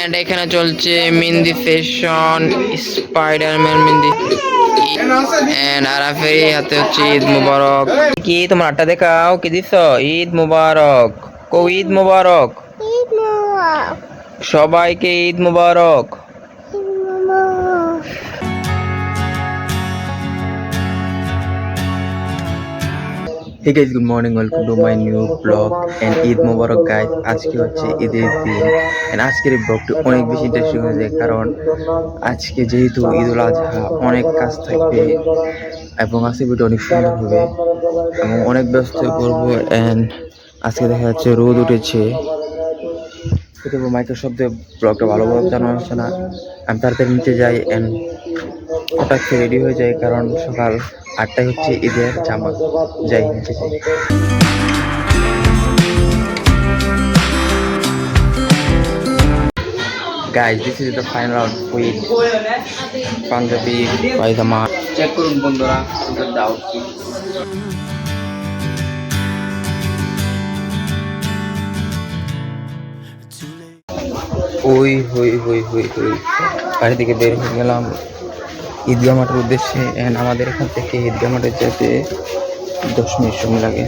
And এখানে চলছে mehndi session, Spiderman mehndi. And আরাফের হাতে হচ্ছে ঈদ মুবারক। কি তোমার আটটা দেখাও, কি দিছ? ঈদ মুবারক। কো ঈদ মুবারক, সবাইকে ঈদ মুবারক। Hey guys, good morning, welcome to my new vlog and Eid Mubarak guys। আজকে হচ্ছে ঈদের দিন and আজকের এই ব্লগটি অনেক বেশি ইন্টারেস্টিং হয়েছে, কারণ আজকে যেহেতু ঈদুল আজহা অনেক কাজ থাকবে এবং আজকে ভিডিও অনেক সুন্দর হবে এবং অনেক ব্যস্ত করবো। and আজকে দেখা যাচ্ছে রোদ উঠেছে, তবু মাইকের শব্দে ব্লগটা ভালোভাবে জানা হচ্ছে না। আমি তাড়াতাড়ি নিচে যাই and হঠাৎ রেডি হয়ে যায়, কারণ সকাল 8টায় হচ্ছে ঈদের জামাত। যাই নিচে যাই। Guys, this is the final outfit. Punjabi পায়জামা। চেক করুন বন্ধুরা, সুন্দর আউটফিট। ওই হই হই হই হই বাড়ি থেকে বের হয়ে গেলাম ঈদগাহ মাঠের উদ্দেশ্যে। এন্ড আমাদের এখান থেকে ঈদগাহ মাঠে যেতে 10 মিনিট সময় লাগে।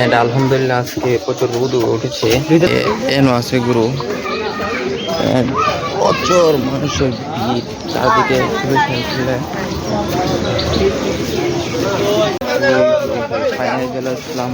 এন্ড আলহামদুলিল্লাহ আজকে প্রচুর রোদ উঠেছে, এন আছে গুরু। প্রচুর মানুষের ভিড় চারদিকে, ফাইনালি চলে আসলাম।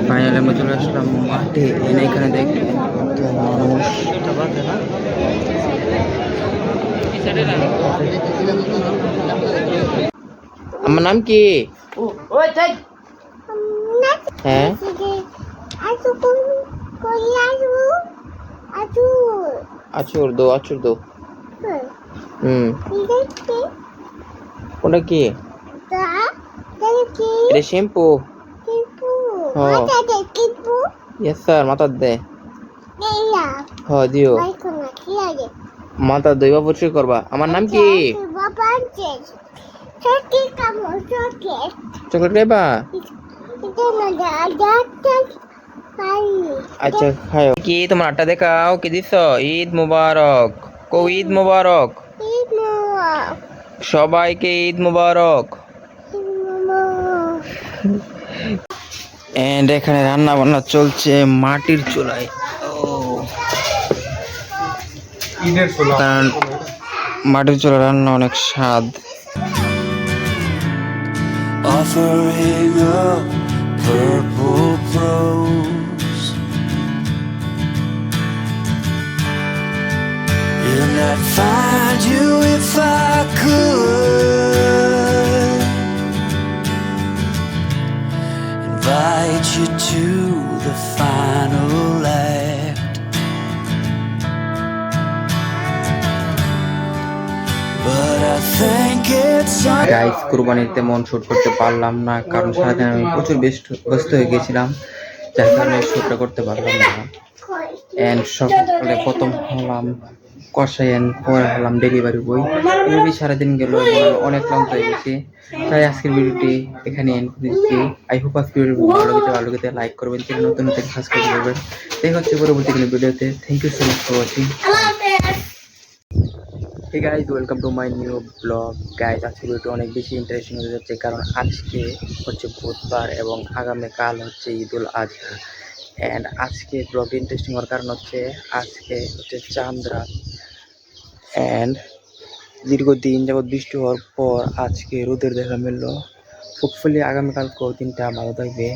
ফাইনালি আমরা চলে আসলাম মাঠে। এখানে দেখেন মানুষ। আমার নাম কি? হ্যাঁ, আচুর দো, আচুর দো। কোনটা কি? এটা শ্যাম্পু। ইয়েস স্যার, মাথার দে। দিও, মাথা দইবা পরিষ্কার করবা। আমার নাম কি? চকলেট খাইবা? আচ্ছা খাও। কি তোমার আটটা দেখাও, কি দিছ? ঈদ মুবারক। কো ঈদ মুবারক, সবাইকে ঈদ মুবারক। এন্ড এখানে রান্না বান্না চলছে মাটির চুলায়। কারণ মাটির চুলা রান্না অনেক স্বাদ। Offering up purple prose, and I'd find you if I could, invite you to the final act, but I think it's guys, কুরবানিতে মন শুট করতে পারলাম না, কারণ সারাদিন আমি প্রচুর ব্যস্ত হয়ে গেছিলাম, যার কারণে শুটটা করতে পারলাম না। এন্ড সকালে প্রথম হলাম কষাই, এন্ড পরে হলাম ডেলিভারি বই। এভাবেই সারাদিন গেল এবং আমি অনেক ক্লান্ত হয়ে গেছি। তাই আজকের ভিডিওটি এখানে এন্ড করে দিচ্ছি। আই হোপ আজকের ভিডিও ভালো লেগেছে লাইক করবেন, চ্যানেল নতুন সাবস্ক্রাইব করবেন। দেখা হচ্ছে পরবর্তী কোনো ভিডিওতে। Thank you so much for watching. Hey guys, welcome to my new vlog guys। আজকে ভিডিওটি অনেক বেশি ইন্টারেস্টিং হয়ে যাচ্ছে, কারণ আজকে হচ্ছে বুধবার এবং আগামীকাল হচ্ছে ঈদুল আজহা। এন্ড আজকে ব্লগটি ইন্টারেস্টিং হওয়ার কারণ হচ্ছে আজকে হচ্ছে চাঁদ রাত। এন্ড দীর্ঘদিন যাবৎ বৃষ্টি হওয়ার পর আজকে রোদের দেখা মিললো। হোপফুলি আগামীকালকেও দিনটা ভালো থাকবে,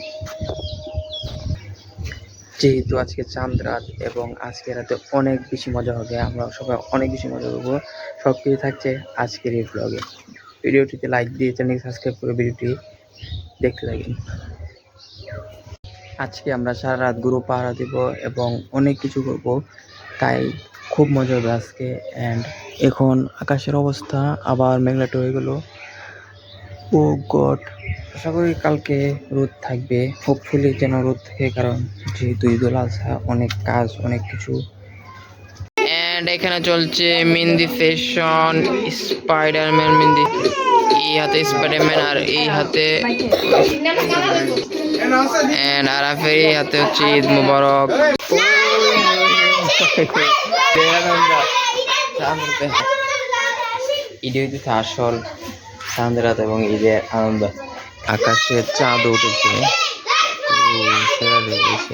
যেহেতু আজকে চাঁদ রাত এবং আজকে রাতে অনেক বেশি মজা হবে। আমরা সবাই অনেক বেশি মজা করবো। সব কিছু থাকছে আজকের এই ব্লগে। ভিডিওটিতে লাইক দিয়ে চ্যানেলকে সাবস্ক্রাইব করে ভিডিওটি দেখতে থাকেন। আজকে আমরা সারা রাত গরু পাহারা দেব এবং অনেক কিছু করব, তাই খুব মজা হবে আজকে। অ্যান্ড এখন আকাশের অবস্থা আবার মেঘলাট হয়ে গেল। ও গড, আশা করি কালকে রোদ থাকবে, হোপফুলি যেন রোদ থাকে, কারণ যেহেতু ঈদুল আজহা অনেক কাজ অনেক কিছু। এন্ড এখানে চলছে মেহেন্দি সেশন, স্পাইডারম্যান মেহেন্দি, এই হাতে স্পাইডারম্যান আর এই হাতে এন্ড আরাফের এই হাতে হচ্ছে ঈদ মুবারক। ঈদে হইতেছে আসল চাঁদের রাত এবং ঈদের আনন্দ। আকাশে চাঁদ উঠেছে, সেরা লেগেছে।